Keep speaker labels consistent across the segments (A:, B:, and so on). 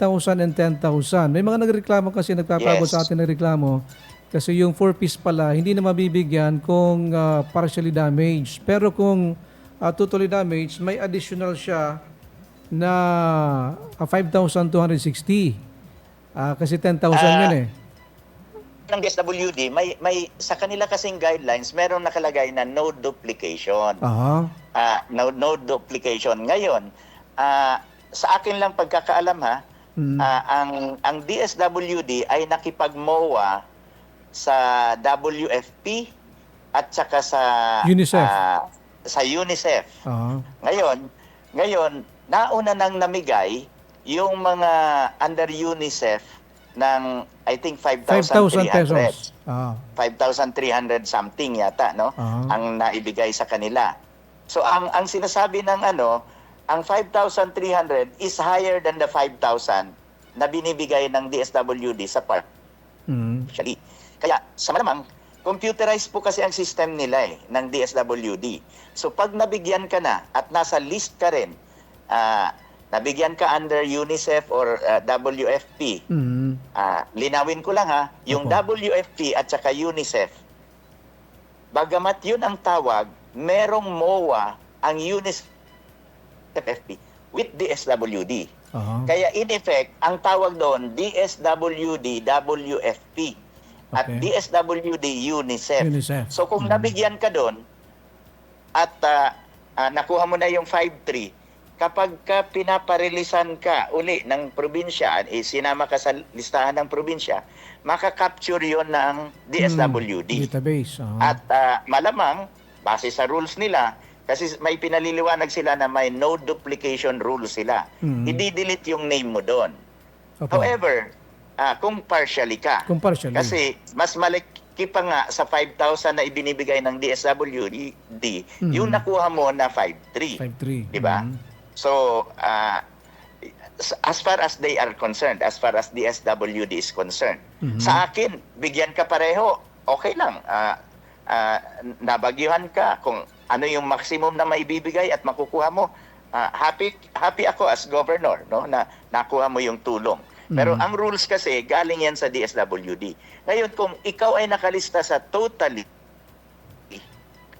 A: 5,000 and 10,000. May mga nagreklamo kasi, nagpapabot sa
B: Yes.
A: atin ng reklamo kasi yung 4-piece pala hindi na mabibigyan kung partially damaged. Pero kung totally damaged, may additional siya na 5,260. Kasi 10,000 yan
B: Ah,
A: eh.
B: ng DSWD, may sa kanila kasing guidelines, meron nakalagay na no duplication.
A: Aha.
B: No duplication. Ngayon, sa akin lang pagkakaalam ha,
A: Mm.
B: ang DSWD ay nakipag-MOA sa WFP at saka
A: UNICEF.
B: sa UNICEF.
A: Aha.
B: Ngayon, nauna nang namigay yung mga under UNICEF ng I think
A: 5,000
B: 5,300.
A: pesos. Ah.
B: 5,300 something yata, no?
A: Ah.
B: Ang naibigay sa kanila. So ang sinasabi ng ang 5,300 is higher than the 5,000 na binibigay ng DSWD sa part
A: Mm.
B: actually. Kaya sa malamang computerized po kasi ang system nila ng DSWD. So pag nabigyan ka na at nasa list ka rin, nabigyan ka under UNICEF or WFP,
A: Mm.
B: linawin ko lang ha, yung
A: Opo.
B: WFP at saka UNICEF, bagamat yun ang tawag, merong MOA ang UNICEF FP with DSWD.
A: Aha.
B: Kaya in effect, ang tawag doon, DSWD, WFP. At
A: Okay.
B: DSWD, UNICEF.
A: UNICEF.
B: So kung nabigyan ka doon at nakuha mo na yung 5,300, kapag ka pinaparelisan ka uli ng probinsya, sinama ka sa listahan ng probinsya, makakapture yon ng DSWD.
A: Database. Aha.
B: At malamang, base sa rules nila, kasi may pinaliliwanag sila na may no duplication rule sila. I-delete yung name mo doon.
A: Opo.
B: However, kung partially ka,
A: Kung partially.
B: kasi mas malaki pa nga sa 5,000 na ibinibigay ng DSWD, yung nakuha mo na 5,300.
A: 5,300.
B: Di ba? So, as far as they are concerned, as far as DSWD is concerned, sa akin, bigyan ka pareho, okay lang. Nabagyuhan ka kung ano yung maximum na maibibigay at makukuha mo. Happy ako as governor, no, na nakuha mo yung tulong. Pero ang rules kasi galing yan sa DSWD. Ngayon, kung ikaw ay nakalista sa totally,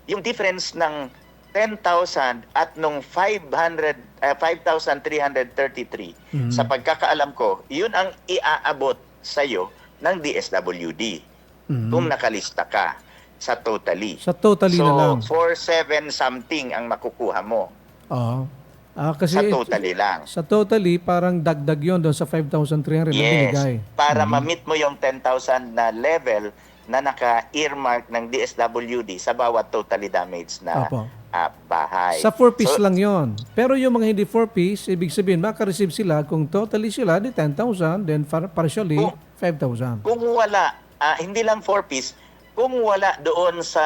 B: yung difference ng 10,000 at nung 5,333, sa pagkakaalam ko, yun ang iaabot sa'yo ng DSWD kung nakalista ka sa totally.
A: Sa totally
B: So,
A: na lang.
B: 4,700 something ang makukuha mo
A: Oo. Kasi
B: sa totally lang.
A: sa totally, parang dagdag yon doon sa 5,300 na binigay.
B: Para ma-meet mo yung 10,000 na level na naka-earmark ng DSWD sa bawat totally damaged na
A: Opo.
B: bahay.
A: Sa 4-piece
B: So,
A: lang yon. Pero yung mga hindi 4-piece, ibig sabihin, makareceive sila kung totally sila di 10,000, then partially, 5,000.
B: Kung wala, hindi lang 4-piece, kung wala doon sa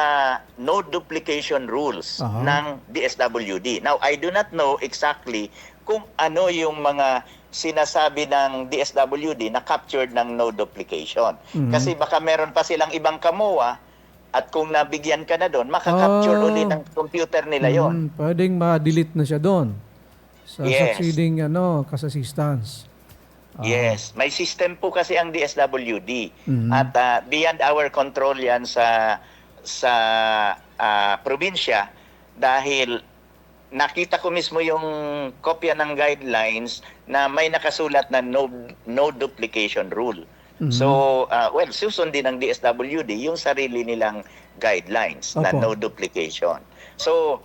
B: no duplication rules
A: Aha.
B: ng DSWD. Now, I do not know exactly kung ano yung mga sinasabi ng DSWD na captured ng no duplication. Kasi baka meron pa silang ibang kamuha at kung nabigyan ka na doon, makakapture uli ng computer nila yon.
A: Pwedeng ma-delete na siya doon sa
B: Yes.
A: succeeding assistance.
B: Yes, may system po kasi ang DSWD at beyond our control yan sa probinsya dahil nakita ko mismo yung kopya ng guidelines na may nakasulat na no duplication rule. So, susundin ng DSWD yung sarili nilang guidelines na
A: Opo.
B: no duplication. So,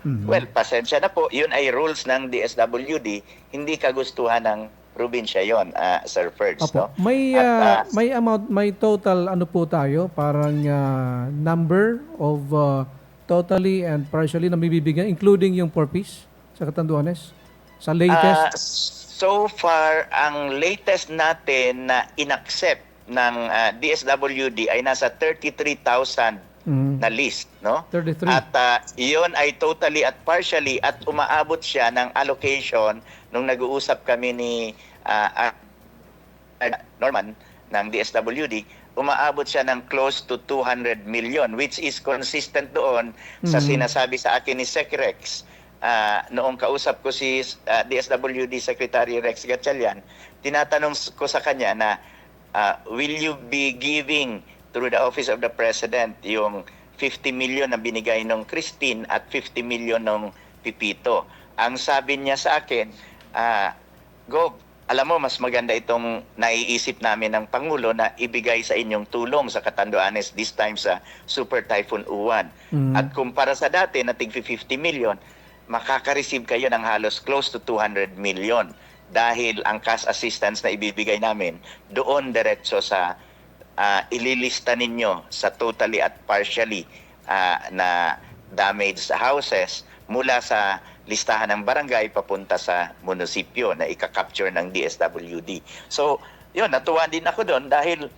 B: pasensya na po, yun ay rules ng DSWD, hindi kagustuhan ng probinsya yon, Sir Ferds.
A: Opo.
B: No?
A: May
B: At,
A: may amount, may total ano po tayo, parang number of totally and partially na bibigyan, including yung 4-piece sa Catanduanes? Sa latest?
B: So far, ang latest natin na inaccept ng DSWD ay nasa 33,000 na list, no?
A: 33.
B: At iyon ay totally at partially at umaabot siya ng allocation nung nag-uusap kami ni Norman ng DSWD, umaabot siya ng close to 200 million which is consistent doon sa sinasabi sa akin ni Secrex noong kausap ko si DSWD Secretary Rex Gatchalian, tinatanong ko sa kanya na will you be giving through the Office of the President yung 50 million na binigay ng Christine at 50 million ng Pipito. Ang sabi niya sa akin, Gov, alam mo, mas maganda itong naiisip namin ng Pangulo na ibigay sa inyong tulong sa Catanduanes this time sa Super Typhoon Uwan. At kumpara sa dati na tig 50 million, makaka-receive kayo ng halos close to 200 million dahil ang cash assistance na ibibigay namin doon diretso sa ililista ninyo sa totally at partially na damaged houses mula sa listahan ng barangay papunta sa munisipyo na ika-capture ng DSWD. So, yun, natuwa din ako doon dahil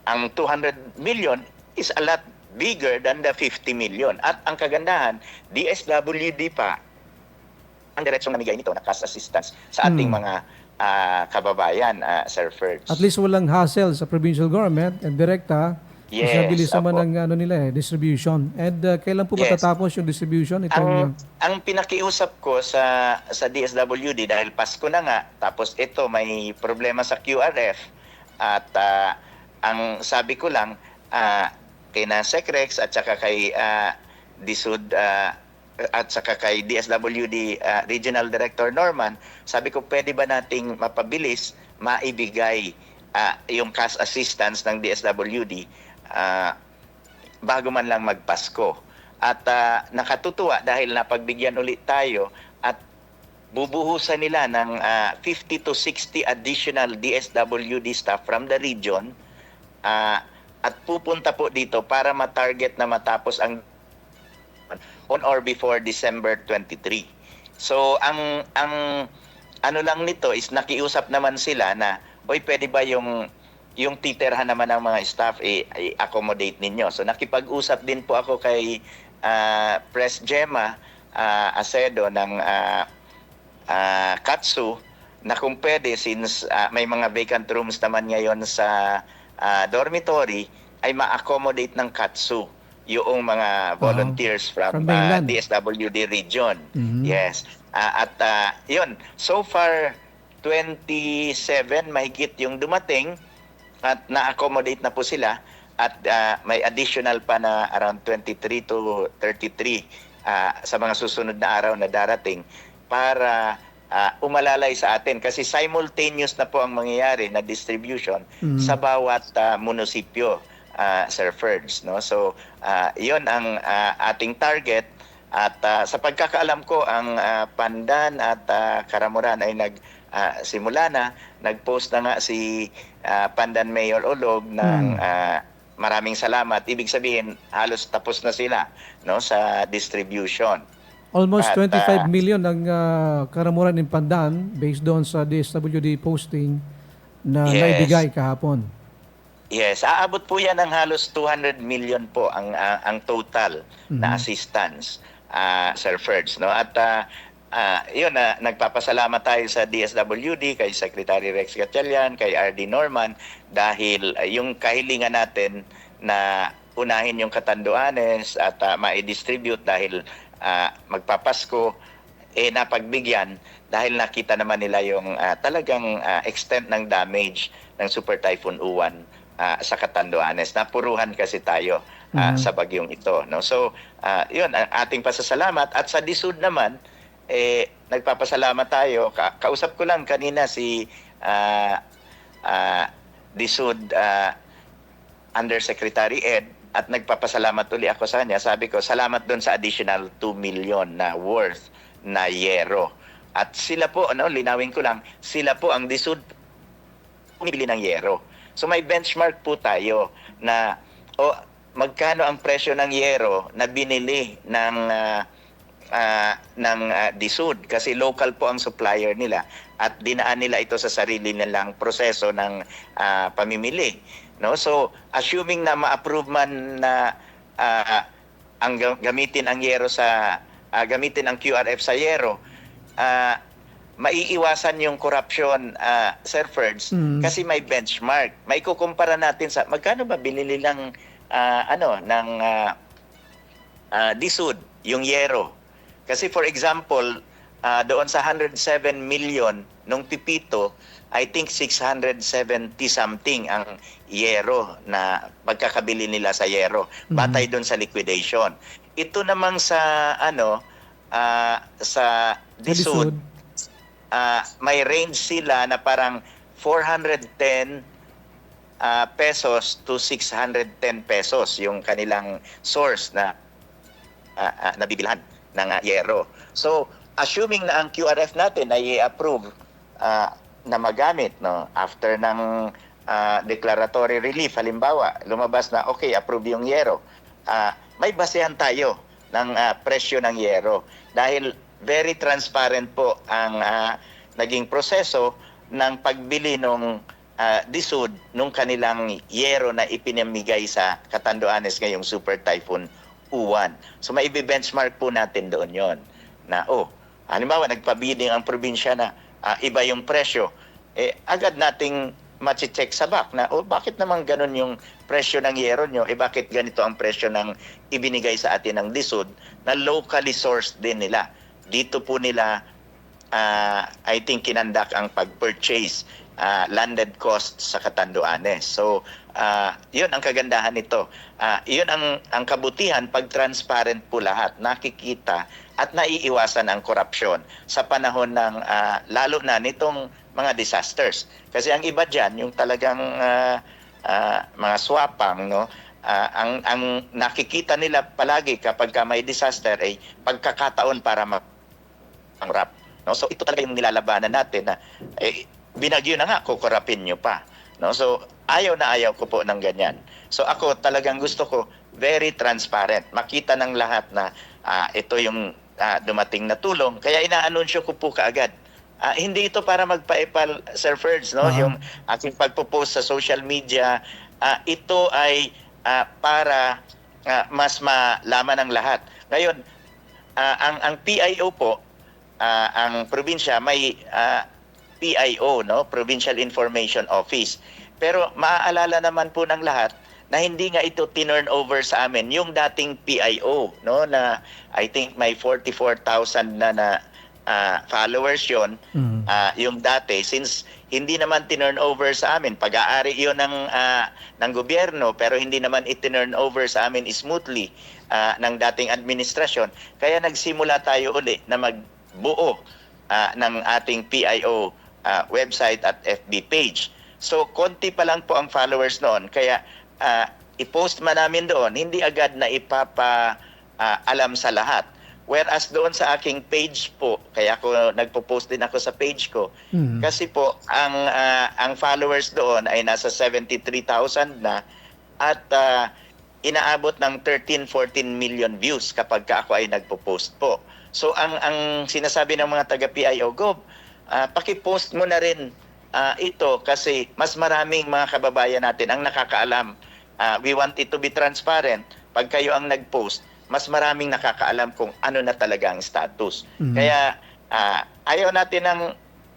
B: ang 200 million is a lot bigger than the 50 million. At ang kagandahan, DSWD pa ang diretsong namigay nito na cash assistance sa ating mga kababayan, Sir Ferds.
A: At least walang hassle sa provincial government and direkta.
B: Yes,
A: Mas mabilis naman
B: opo.
A: ng distribution. And kailan po ba
B: Yes.
A: tatapos yung distribution? Itong,
B: Ang pinakiusap ko sa DSWD dahil Pasko na nga, tapos ito may problema sa QRF at ang sabi ko lang kay na Secrex at saka kay DSUD at saka kay DSWD Regional Director Norman, sabi ko pwede ba nating mapabilis maibigay yung cash assistance ng DSWD bago man lang magpasko. At nakatutuwa dahil napagbigyan ulit tayo at bubuhusan nila ng 50 to 60 additional DSWD staff from the region at pupunta po dito para ma-target na matapos ang on or before December 23. So ang ano lang nito is nakiusap naman sila na oy pwede ba yung titirhan naman ng mga staff i-accommodate ninyo. So nakipag-usap din po ako kay Pres Gemma Acedo ng Katsu na kung pwede since may mga vacant rooms naman ngayon sa dormitory ay ma-accommodate ng Katsu yung mga volunteers from
A: mainland.
B: DSWD region. Yes. At yun, so far 27 mahigit yung dumating at na-accommodate na po sila at may additional pa na around 23 to 33 sa mga susunod na araw na darating para umalalay sa atin kasi simultaneous na po ang mangyayari na distribution sa bawat munisipyo, Sir Ferds, no? So yun ang ating target at sa pagkakaalam ko ang Pandan at Karamuran ay simula na, nag-post na nga si Pandan Mayor Olog ng maraming salamat. Ibig sabihin, halos tapos na sila no sa distribution.
A: almost
B: At,
A: 25 million ang Karamuran in Pandan based doon sa DSWD posting na
B: Yes.
A: naibigay kahapon.
B: Yes, aabot po yan ng halos 200 million po ang total na assistance, Sir Ferds, no? At yun, nagpapasalamat tayo sa DSWD, kay Secretary Rex Gatchalian, kay RD Norman, dahil yung kahilingan natin na unahin yung Catanduanes at ma-distribute dahil magpapasko, napagbigyan dahil nakita naman nila yung talagang extent ng damage ng Super Typhoon Uwan sa Catanduanes. Napuruhan kasi tayo sa bagyong ito. No? So, yun, ang ating pasasalamat. At sa DSUD naman, nagpapasalamat tayo. Kausap ko lang kanina si DSUD Undersecretary Ed at nagpapasalamat uli ako sa kanya. Sabi ko, salamat doon sa additional 2 million na worth na yero. At sila po, linawin ko lang, sila po ang DSUD bumibili ng yero. So may benchmark po tayo na magkano ang presyo ng yero na binili ng DSUD kasi local po ang supplier nila at dinaan nila ito sa sarili nilang proseso ng pamimili, no? So assuming na ma-approve man na gamitin ang yero sa gamitin ang QRF sa yero, maiiwasan yung corruption, Sir Ferds, kasi may benchmark. May kukumpara natin sa magkano ba binili ng ng DSUD yung yero. Kasi for example, doon sa 107 million nung Pipito, I think 670 something ang yero na pagkakabili nila sa yero. Batay doon sa liquidation. Ito namang sa sa
A: Lisod.
B: Disud, may range sila na parang 410 pesos to 610 pesos yung kanilang source na nabibilhan ng yero. So, assuming na ang QRF natin ay i-approve na magamit, no, after ng declaratory relief, halimbawa, lumabas na okay, approve yung yero, may basehan tayo ng presyo ng yero dahil very transparent po ang naging proseso ng pagbili ng Disud nung kanilang yero na ipinamigay sa Catanduanes ngayong Super Typhoon Uwan. So may benchmark po natin doon yon na halimbawa nagpabidding ang probinsya na iba yung presyo, agad nating machi-check sa back na bakit naman ganun yung presyo ng yero nyo, bakit ganito ang presyo ng ibinigay sa atin ng Disud na locally sourced din nila. Dito po nila I think kinandak ang pag-purchase landed cost sa Catanduanes. So, yun ang kagandahan nito. Yun ang kabutihan pag transparent po lahat, nakikita at naiiwasan ang korupsyon sa panahon ng lalo na nitong mga disasters. Kasi ang iba diyan, yung talagang mga swapang, no, ang nakikita nila palagi kapag may disaster ay pagkakataon para mangrap. No? So ito talaga yung nilalabanan natin na binagyo na nga, kukurapin nyo pa. No? So, ayaw na ayaw ko po ng ganyan. So, ako talagang gusto ko very transparent. Makita ng lahat na ito yung dumating na tulong. Kaya inaanunsyo ko po kaagad. Hindi ito para magpa-epal, Sir Ferds, no? Yung aking pagpo-post sa social media, ito ay para mas malaman ng lahat. Ngayon, ang PIO po, ang probinsya may PIO, no? Provincial Information Office. Pero maaalala naman po ng lahat na hindi nga ito tinurn over sa amin yung dating PIO, no, na I think may 44,000 na followers yon, yung dati, since hindi naman tinurn over sa amin, pag-aari yon ng gobyerno, pero hindi naman itinurn over sa amin smoothly ng dating administrasyon, kaya nagsimula tayo uli na magbuo ng ating PIO website at FB page. So, konti pa lang po ang followers noon. Kaya, i-post man namin doon, hindi agad na alam sa lahat. Whereas doon sa aking page po, kaya ako nagpo-post din ako sa page ko, kasi po, ang followers doon ay nasa 73,000 na at inaabot ng 13-14 million views kapag ako ay nagpo-post po. So, ang sinasabi ng mga taga-PIO, Gob, paki-post mo na rin ito kasi mas maraming mga kababayan natin ang nakakaalam. We want it to be transparent. Pag kayo ang nag-post, mas maraming nakakaalam kung ano na talaga ang status. Kaya ayaw natin ng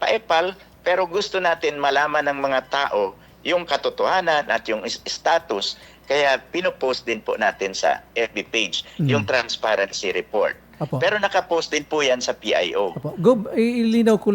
B: paepal, pero gusto natin malaman ng mga tao yung katotohanan at yung status. Kaya pinopost din po natin sa FB page yung transparency report.
A: Apo.
B: Pero nakapost din po yan sa PIO.
A: Gob, ilinaw ko